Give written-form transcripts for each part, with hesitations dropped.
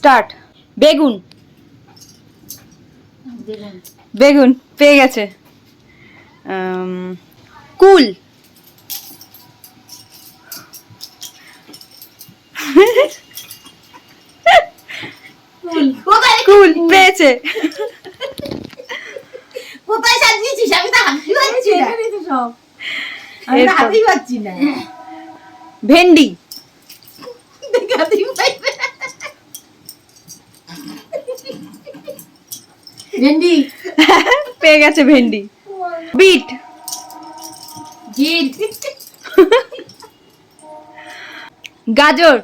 Start. বেগুন। বেগুন পেয়ে গেছে। কুল। কুল পেয়েছে। কোথায় সাজিয়েছিস? আমি তো হাতেই পাচ্ছি না। আমি তো হাতেই পাচ্ছি না। ভেন্ডি। হাতেই পাচ্ছি না। ভেন্ডি পেয়ে গেছে ভেন্ডি। বিট। জিট গাজর।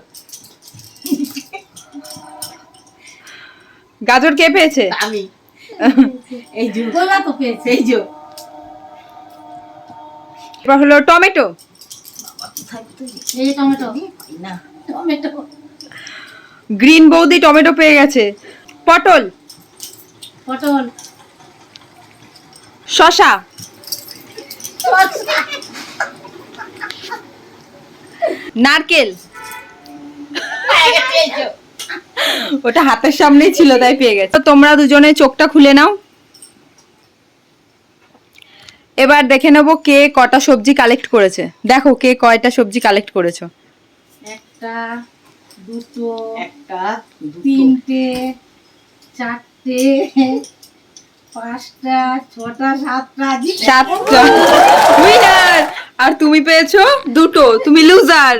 গাজর কে পেয়েছে? আমি এই যে গোলা তো পেয়েছে এই যে। এবার হলো টমেটো। এই টমেটো না টমেটো গ্রিন বৌদি টমেটো পেয়ে গেছে। পটল। পটল শসা। নারকেল। ওটা হাতের সামনেই ছিল তাই পেয়ে গেছে। তো তোমরা দুজনে চোখটা খুলে নাও। এবার দেখে নেবো কে কটা সবজি কালেক্ট করেছে। দেখো কে কয়টা সবজি কালেক্ট করেছো। একটা দুটো একটা তিনটে চারটে পাঁচটা ছটা সাতটা সাতটা। উইনার। আর তুমি পেয়েছো দুটো, তুমি লুজার।